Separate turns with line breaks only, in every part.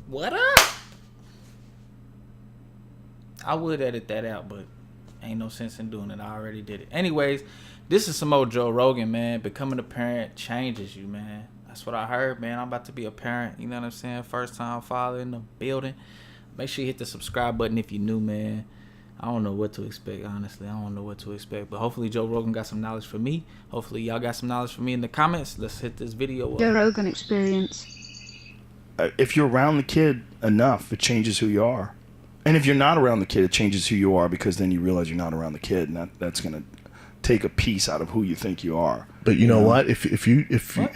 What up? I would edit that out, but ain't no sense in doing it. I already did it. Anyways, this is some old Joe Rogan, man. Becoming a parent changes you, man. That's what I heard, man. I'm about to be a parent. You know what I'm saying? First time father in the building. Make sure you hit the subscribe button if you're new, man. I don't know what to expect, honestly. I don't know what to expect. But hopefully Joe Rogan got some knowledge for me. Hopefully y'all got some knowledge for me in the comments. Let's hit this video up.
Joe Rogan experience.
If you're around the kid enough, it changes who you are. And if you're not around the kid, it changes who you are, because then you realize you're not around the kid, and that's going to take a piece out of who you think you are.
But you know what? If you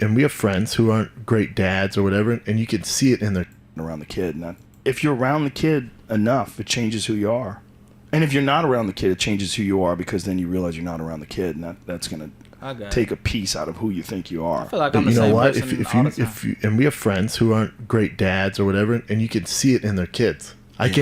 and we have friends who aren't great dads or whatever, and you can see it in their
around the kid. And if you're around the kid enough, it changes who you are. And if you're not around the kid, it changes who you are, because then you realize you're not around the kid, and that's going to take a piece out of who you think you are.
I feel like I'm the same person
if you and we have friends who aren't great dads or whatever, and you can see it in their kids. I'm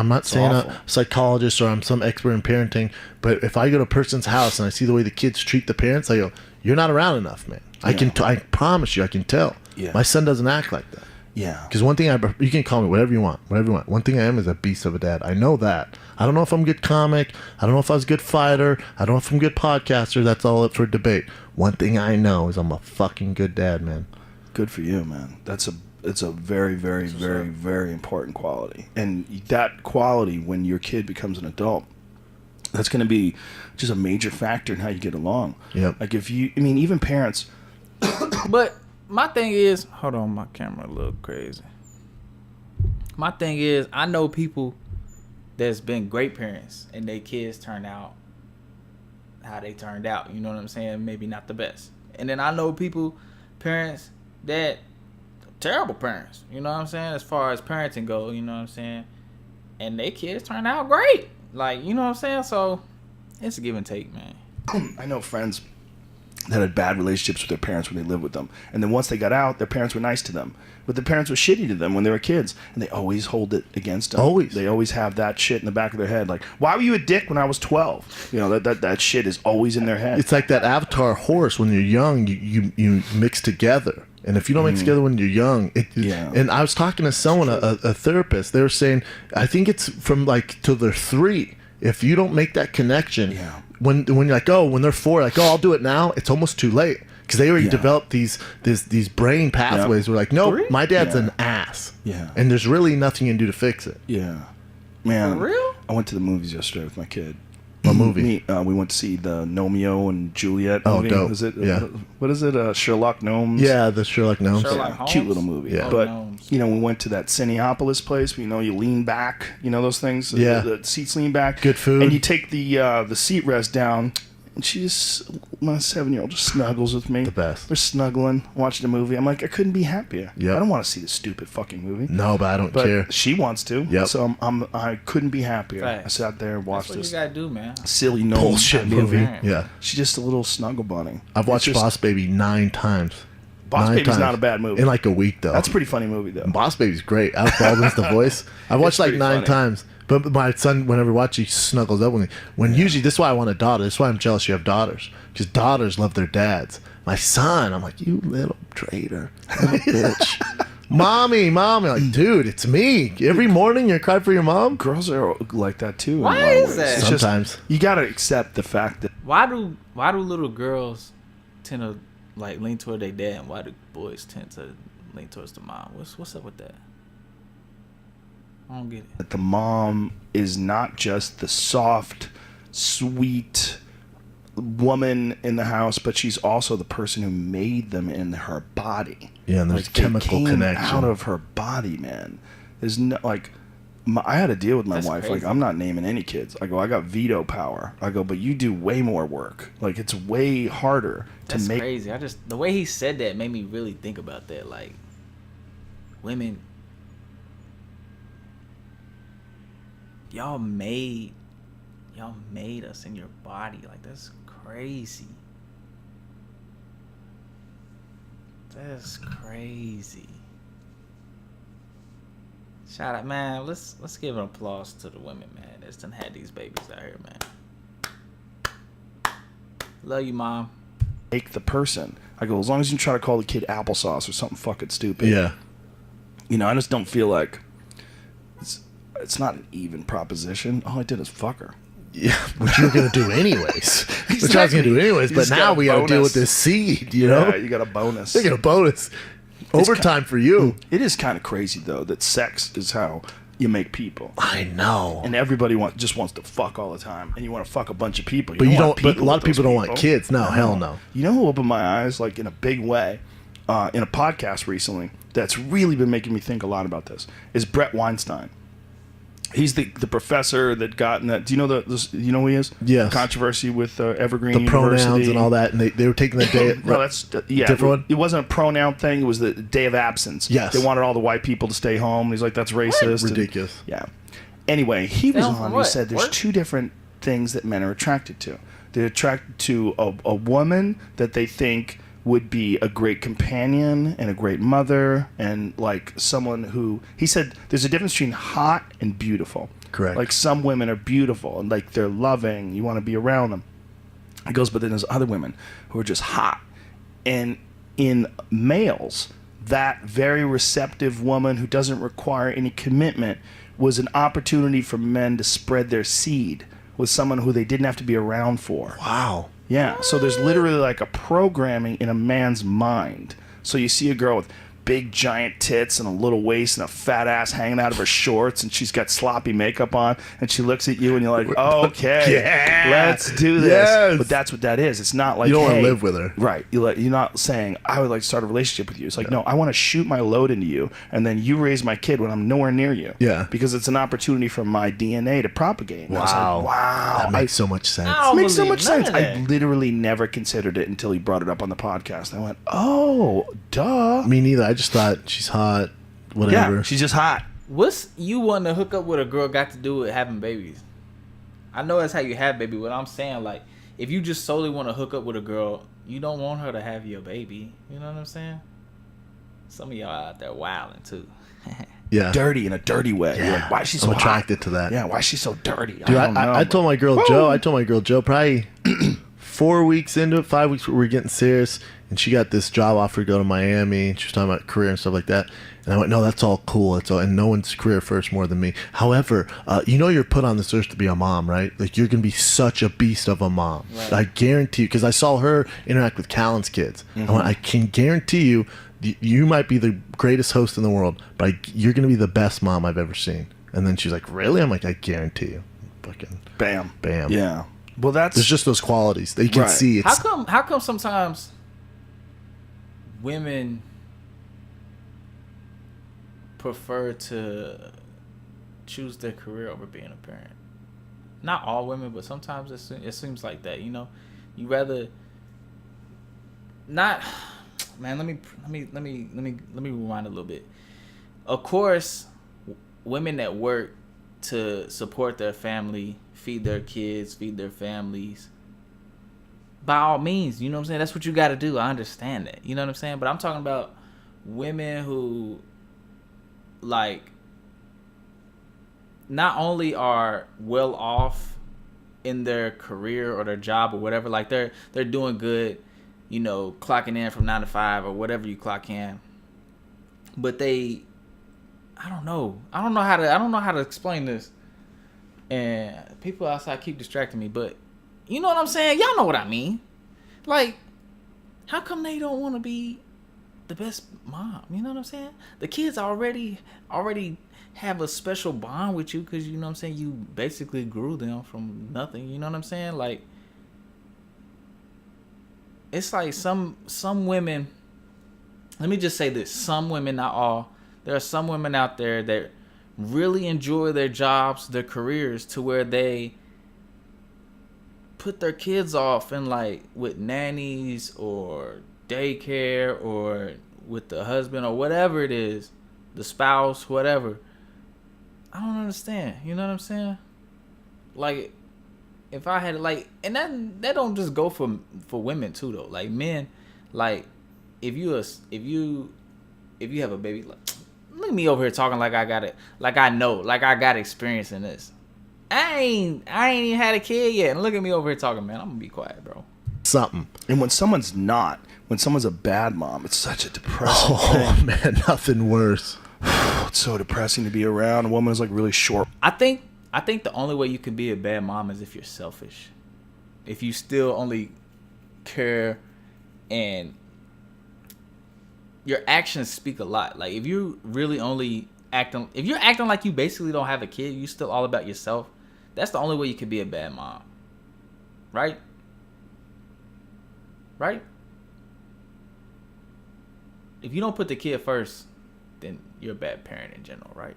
not saying I'm a psychologist or I'm some expert in parenting, but if I go to a person's house and I see the way the kids treat the parents, I go, "You're not around enough, man." Yeah. I promise you, I can tell. Yeah. My son doesn't act like that.
Yeah.
Because one thing you can call me whatever you want. One thing I am is a beast of a dad. I know that. I don't know if I'm a good comic. I don't know if I was a good fighter. I don't know if I'm a good podcaster. That's all up for debate. One thing I know is I'm a fucking good dad, man.
Good for you, man. It's a very, very, very, very important quality. And that quality, when your kid becomes an adult, that's going to be just a major factor in how you get along.
Yep.
Like even parents.
But my thing is, hold on, my camera a little crazy. My thing is, I know people that's been great parents and their kids turn out how they turned out. You know what I'm saying? Maybe not the best. And then I know parents that terrible parents, you know what I'm saying, as far as parenting go, you know what I'm saying, and their kids turn out great, like, you know what I'm saying. So it's a give and take, man.
I know friends that had bad relationships with their parents when they lived with them, and then once they got out, their parents were nice to them, but their parents were shitty to them when they were kids, and they always hold it against them. They always have that shit in the back of their head, like, why were you a dick when I was 12? You know, that shit is always in their head.
It's like that Avatar horse. When you're young, you mix together. And if you don't mix together when you're young, and I was talking to someone, a therapist, they were saying, I think it's from like till they're 3. If you don't make that connection, when you're like, when they're 4, like, I'll do it now, it's almost too late, because they already developed these brain pathways. We're like, no, my dad's an ass, and there's really nothing you can do to fix it.
Yeah, man.
For real?
I went to the movies yesterday with my kid.
What movie?
We went to see the Romeo and Juliet movie.
Dope.
Is it? What is it? Sherlock Gnomes?
Yeah, the Sherlock Gnomes.
Cute little movie.
Yeah.
But, we went to that Cineopolis place where, you lean back, those things?
Yeah.
The seats lean back.
Good food.
And you take the seat rest down, and my 7-year-old just snuggles with me.
The best.
We're snuggling, watching the movie. I'm like, I couldn't be happier.
Yep.
I don't want to see this stupid fucking movie.
No, but I don't care.
She wants to.
Yep.
So I couldn't be happier.
Right.
I sat there and watched
That's what
this.
you gotta do, man.
Silly gnome
bullshit movie. Yeah.
She's just a little snuggle bunny.
I've watched Boss Baby 9 times.
Boss Baby's not a bad movie.
In like a week, though.
That's a pretty funny movie, though.
Boss Baby's great. Alec Baldwin's the voice. I've watched like 9 times. But my son, whenever I watch, he snuggles up with me. Usually, this is why I want a daughter. This is why I'm jealous you have daughters. Because daughters love their dads. My son, I'm like, you little traitor. Little bitch. Mommy. Like, dude, it's me. Every morning you cry for your mom?
Girls are like that, too.
Why is that?
Sometimes.
You got to accept the fact that...
Why do little girls tend to, like, lean toward their dad, and why do boys tend to lean towards the mom? What's up with that? I don't get it.
That the mom is not just the soft, sweet woman in the house, but she's also the person who made them in her body.
Yeah, and there's chemical connection
out of her body, man. There's no I had a deal with my wife.
Crazy.
Like, I'm not naming any kids. I go, I got veto power. I go, but you do way more work. Like, it's way harder to make.
That's crazy. The way he said that made me really think about that. Like, women. Y'all made us in your body. Like, that's crazy. That's crazy. Shout out, man. Let's give an applause to the women, man, that's done had these babies out here, man. Love you, mom.
Make the person. I go, as long as you try to call the kid applesauce or something fucking stupid.
Yeah.
You know, I just don't feel like it's not an even proposition. All I did is fuck her.
Yeah, which you're gonna do anyways. Which I was gonna do anyways, but now we gotta deal with this seed. You know,
you got a bonus.
You get a bonus. Overtime for you.
It is kind of crazy though that sex is how you make people.
I know.
And everybody just wants to fuck all the time, and you want to fuck a bunch of people.
But you don't. But a lot of people don't want kids. No, hell no.
You know who opened my eyes like in a big way, in a podcast recently that's really been making me think a lot about this is Brett Weinstein. He's the professor that got in that. Do you know you know who he is?
Yes.
Controversy with Evergreen
the
University.
Pronouns and all that, and they were taking the day.
No, that's
different one.
It wasn't a pronoun thing. It was the day of absence.
Yes.
They wanted all the white people to stay home. He's like, that's racist.
Ridiculous.
Yeah. Anyway, he was on. He said there's two different things that men are attracted to. They're attracted to a woman that they think would be a great companion and a great mother, and like someone who, he said there's a difference between hot and beautiful.
Correct.
Like some women are beautiful and like they're loving, you want to be around them. He goes, but then there's other women who are just hot. And in males, that very receptive woman who doesn't require any commitment was an opportunity for men to spread their seed with someone who they didn't have to be around for.
Wow.
Yeah, so there's literally like a programming in a man's mind. So you see a girl with big giant tits and a little waist and a fat ass hanging out of her shorts, and she's got sloppy makeup on, and she looks at you and you're like, okay,
yeah,
let's do this.
Yes.
But that's what that is. It's not like,
you don't want to live with her.
Right. You're not saying, I would like to start a relationship with you. It's like, no, I want to shoot my load into you, and then you raise my kid when I'm nowhere near you.
Yeah.
Because it's an opportunity for my DNA to propagate. And
wow.
I was like, wow.
That makes so much sense.
It makes so much sense. I literally never considered it until he brought it up on the podcast. I went, oh, duh.
Me neither. I just thought she's hot, whatever.
Yeah, she's just hot.
What's you wanting to hook up with a girl got to do with having babies? I know that's how you have baby. What I'm saying, like, if you just solely want to hook up with a girl, you don't want her to have your baby. You know what I'm saying? Some of y'all out there wilding too.
Yeah.
Dirty in a dirty way.
Yeah.
Like, why is she so
I'm attracted
hot?
to that.
Yeah, why is she so dirty?
Dude, I told my girl Joe, probably 4 weeks into it, 5 weeks, we were getting serious, and she got this job offer to go to Miami, and she was talking about career and stuff like that. And I went, no, that's all cool. That's all, and no one's career first more than me. However, you know you're put on this earth to be a mom, right? Like, you're going to be such a beast of a mom. Right. I guarantee you, because I saw her interact with Callan's kids. Mm-hmm. I can guarantee you, you might be the greatest host in the world, but you're going to be the best mom I've ever seen. And then she's like, really? I'm like, I guarantee you. Fucking
bam.
Bam.
Yeah. Well, there's
just those qualities that you can see.
How come sometimes women prefer to choose their career over being a parent? Not all women, but sometimes it seems like that. You know, you rather not. Man, let me rewind a little bit. Of course, women that work to support their family, feed their kids, feed their families, by all means, you know what I'm saying? That's what you got to do. I understand that. You know what I'm saying? But I'm talking about women who, like, not only are well off in their career or their job or whatever, like they're doing good, you know, clocking in from 9 to 5 or whatever you clock in, but they, I don't know how to explain this, and people outside keep distracting me, but you know what I'm saying? Y'all know what I mean. Like, how come they don't want to be the best mom? You know what I'm saying? The kids already have a special bond with you because, you know what I'm saying, you basically grew them from nothing. You know what I'm saying? Like, it's like some women, let me just say this, some women, not all, there are some women out there that really enjoy their jobs, their careers, to where they put their kids off and like with nannies or daycare or with the husband or whatever it is, the spouse, whatever. I don't understand. You know what I'm saying? Like, if I had like, and that don't just go for women too though. Like men, like if you have a baby, like, look at me over here talking like I got it, like I know, like I got experience in this. I ain't even had a kid yet, and look at me over here talking, man. I'm gonna be quiet, bro.
Something.
And when someone's a bad mom, it's such a depressing thing.
Man, nothing worse.
It's so depressing to be around. A woman is like really short.
I think the only way you can be a bad mom is if you're selfish. If you still only care and your actions speak a lot. Like if you really only if you're acting like you basically don't have a kid, you still all about yourself. That's the only way you can be a bad mom. Right? Right? If you don't put the kid first, then you're a bad parent in general, right?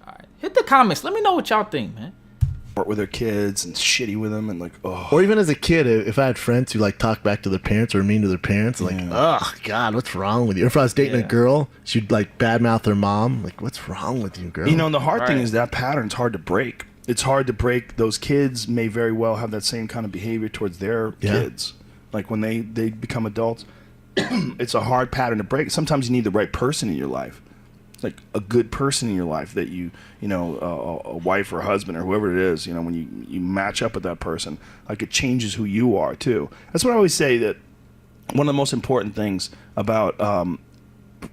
All right. Hit the comments. Let me know what y'all think, man.
With their kids and shitty with them and like, oh.
Or even as a kid, if I had friends who like talk back to their parents or mean to their parents, like, oh God, what's wrong with you? Or if I was dating a girl, she'd like badmouth her mom, like, what's wrong with you, girl?
You know, and the hard thing is that pattern's hard to break. It's hard to break. Those kids may very well have that same kind of behavior towards their kids. Like when they become adults, it's a hard pattern to break. Sometimes you need the right person in your life. Like a good person in your life that you know, a wife or a husband or whoever it is, you know, when you match up with that person, like it changes who you are too. That's what I always say, that one of the most important things about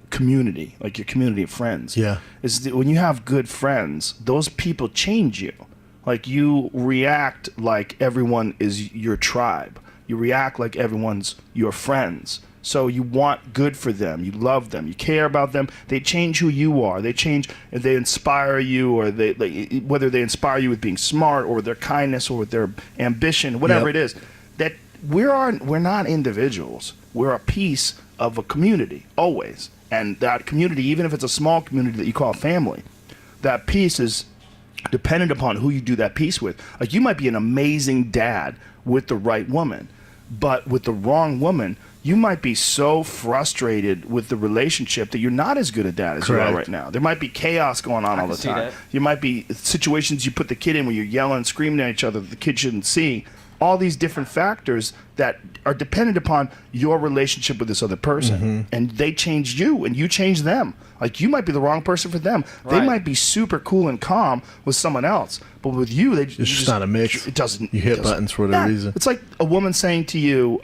community, like your community of friends, is that when you have good friends, those people change you. Like you react like everyone is your tribe. You react like everyone's your friends. So you want good for them. You love them. You care about them. They change who you are. They change. They inspire you, or whether they inspire you with being smart, or with their kindness, or with their ambition, whatever it is. That we're not individuals. We're a piece of a community always. And that community, even if it's a small community that you call family, that piece is dependent upon who you do that piece with. Like you might be an amazing dad with the right woman, but with the wrong woman, you might be so frustrated with the relationship that you're not as good a dad as you are right now. There might be chaos going on all the time. There might be situations you put the kid in where you're yelling and screaming at each other that the kid shouldn't see. All these different factors that are dependent upon your relationship with this other person. And they change you and you change them. Like you might be the wrong person for them. They might be super cool and calm with someone else. But with you, it's
just not a mix.
It doesn't.
You hit buttons for whatever reason.
It's like a woman saying to you,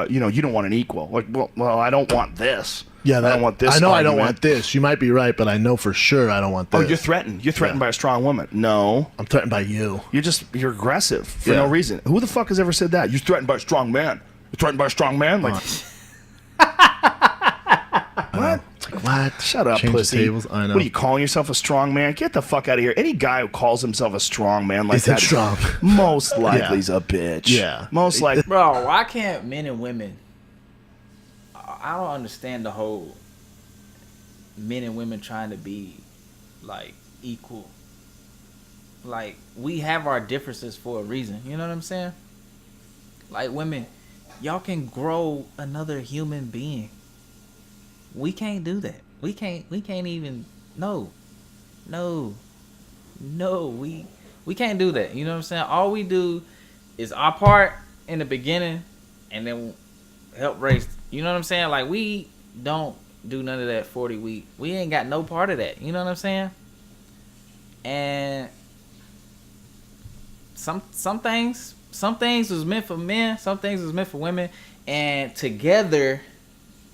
you know, you don't want an equal. Like, well, I don't want this.
Yeah,
I don't want this.
I know I don't want this. You might be right, but I know for sure I don't want this.
Oh, you're threatened. You're threatened by a strong woman. No.
I'm threatened by you.
You're aggressive for no reason. Who the fuck has ever said that? You're threatened by a strong man. You're threatened by a strong man? Like, what?
It's like, what?
Shut up,
Change
pussy.
the tables. I know.
What are you calling yourself, a strong man? Get the fuck out of here. Any guy who calls himself a strong man like
Isn't
that,
strong.
most likely is a bitch.
Yeah.
Most likely.
Bro, why can't men and women? I don't understand the whole men and women trying to be like equal. Like we have our differences for a reason. You know what I'm saying? Like women, y'all can grow another human being. We can't do that. We can't even. No. We can't do that. You know what I'm saying? All we do is our part in the beginning, and then help raise. You know what I'm saying? Like we don't do none of that 40 week. We ain't got no part of that. You know what I'm saying? And some things was meant for men, some things was meant for women, and together,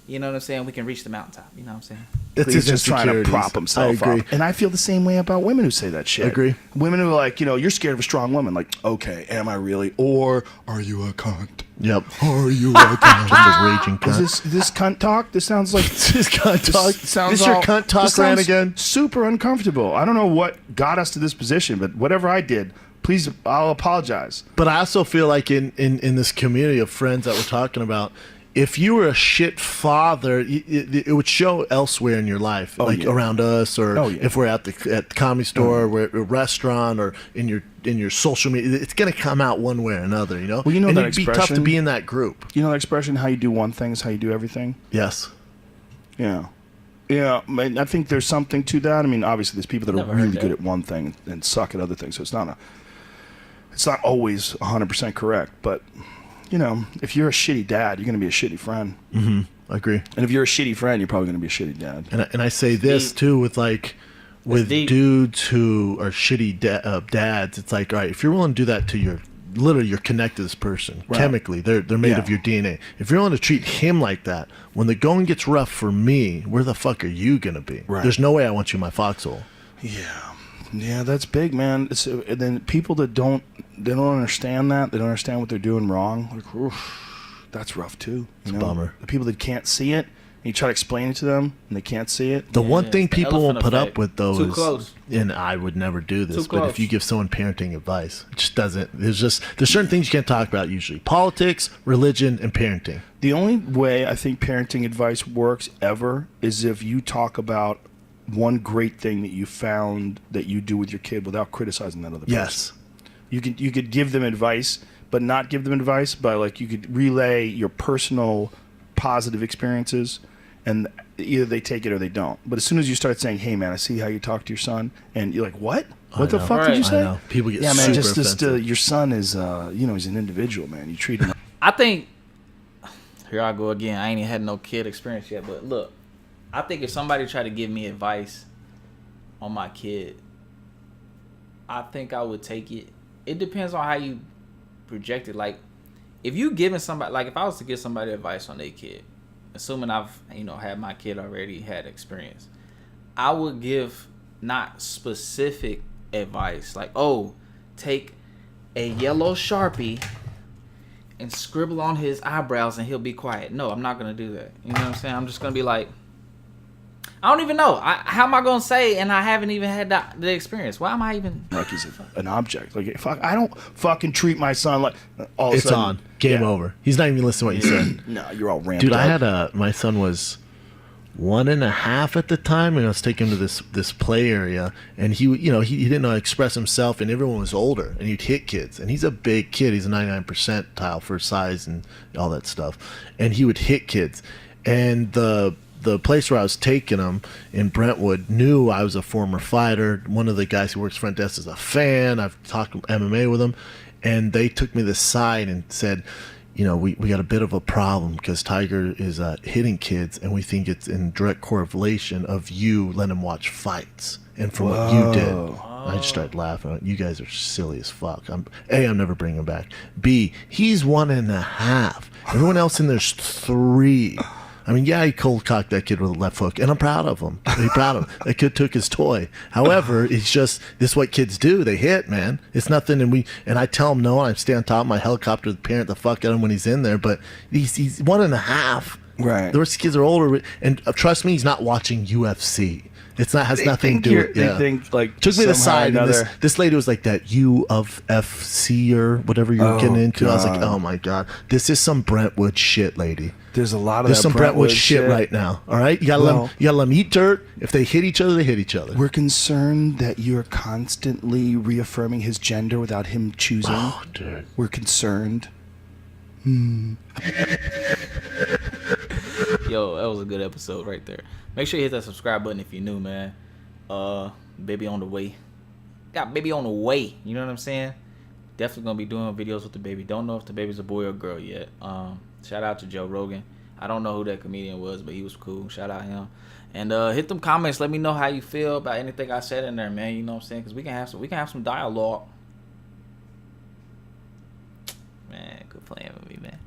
you know what I'm saying, we can reach the mountaintop. You know what I'm saying?
He's just trying to prop himself up. And I feel the same way about women who say that shit.
I agree.
Women who are like, you know, you're scared of a strong woman. Like, okay, am I really? Or are you a cunt?
Yep.
Are you a cunt?
Just a raging cunt.
Is this cunt talk? This sounds like
this cunt talk.
Sounds
this your cunt talk ran again?
Super uncomfortable. I don't know what got us to this position, but whatever I did, please, I'll apologize.
But I also feel like in this community of friends that we're talking about, if you were a shit father, it would show elsewhere in your life, around us, or if we're at the comedy store, or we're at a restaurant, or in your social media. It's gonna come out one way or another, you know.
Well, you know
and
that
it'd
expression.
be tough to be in that group.
You know that expression: "How you do one thing is how you do everything."
Yes.
Yeah. Yeah, I think there's something to that. I mean, obviously, there's people that are really good at one thing and suck at other things, so it's not always 100% correct, but. You know, if you're a shitty dad, you're going to be a shitty friend.
Mm-hmm. I agree.
And if you're a shitty friend, you're probably going to be a shitty dad.
And I say this too with dudes who are shitty dads. It's like, all right, if you're willing to do that to literally you're connected to this person
Right.
chemically. They're made
Yeah.
of your DNA. If you're willing to treat him like that, when the going gets rough for me, where the fuck are you gonna be?
Right.
There's no way I want you in my foxhole.
Yeah, that's big, man. And then people that don't understand that, they don't understand what they're doing wrong. Like, oof, that's rough too.
It's a bummer.
The people that can't see it, and you try to explain it to them, and they can't see it.
The one thing
it's the
people won't
elephant
put
effect.
up with though
Too
is,
close.
and I would never do this,
Too
but
close.
if you give someone parenting advice, it just doesn't. There's certain things you can't talk about usually: politics, religion, and parenting.
The only way I think parenting advice works ever is if you talk about one great thing that you found that you do with your kid without criticizing that other person.
Yes.
You could give them advice, but not give them advice, but like you could relay your personal positive experiences, and either they take it or they don't. But as soon as you start saying, "Hey man, I see how you talk to your son," and you're like, "What? What the
know.
fuck did you
Right.
say?"
I know. People get
Yeah, man, just
offensive.
your son is he's an individual, man. You treat him.
I think here I go again. I ain't even had no kid experience yet, but look, I think if somebody tried to give me advice on my kid, I think I would take it. It depends on how you project it. Like, if you giving somebody, like if I was to give somebody advice on their kid, assuming I've had my kid already had experience, I would give not specific advice like, oh, take a yellow Sharpie and scribble on his eyebrows and he'll be quiet. No, I'm not gonna do that. You know what I'm saying? I'm just gonna be like, I don't even know. How am I gonna say? And I haven't even had the experience. Why am I even?
Like he's an object. Like, fuck, I don't fucking treat my son like. All of a
It's
sudden,
on. Game
yeah.
over. He's not even listening to what you said.
No, you're all ramped
Dude,
up.
I had my son was 1.5 at the time, and I was taking him to this play area, and he didn't know how to express himself, and everyone was older, and he'd hit kids, and he's a big kid, he's a 99 percentile for size and all that stuff, and he would hit kids, and the place where I was taking him in Brentwood knew I was a former fighter. One of the guys who works front desk is a fan. I've talked MMA with him, and they took me to the side and said, we got a bit of a problem because Tiger is hitting kids, and we think it's in direct correlation of you letting him watch fights and from what you did. I just started laughing. You guys are silly as fuck. I'm never bringing him back. B, he's 1.5. Everyone else in there's 3. I mean, yeah, he cold cocked that kid with a left hook, and I'm proud of him. I'm proud of him. That kid took his toy. However, it's just this is what kids do. They hit, man. It's nothing, and I tell him no. I stay on top of my helicopter, parent the fuck out of him when he's in there. But he's 1.5.
Right.
The rest of the kids are older, and trust me, he's not watching UFC. It's not has nothing to do with.
They think like
Took me to the side, and
another.
this lady was like that U of FC or whatever you're getting into.
God.
I was like, oh my god, this is some Brentwood shit, lady.
There's a lot of
There's
that
some Brentwood shit right now. All right, you gotta let them eat dirt. If they hit each other, they hit each other.
We're concerned that you're constantly reaffirming his gender without him choosing.
Oh, dude.
We're concerned.
Yo, that was a good episode right there. Make sure you hit that subscribe button if you're new, man. Baby on the way. Got baby on the way. You know what I'm saying? Definitely gonna be doing videos with the baby. Don't know if the baby's a boy or girl yet. Shout out to Joe Rogan. I don't know who that comedian was, but he was cool. Shout out him. And hit them comments. Let me know how you feel about anything I said in there, man. You know what I'm saying? Because we can have some dialogue. Man, quit playing with me, man.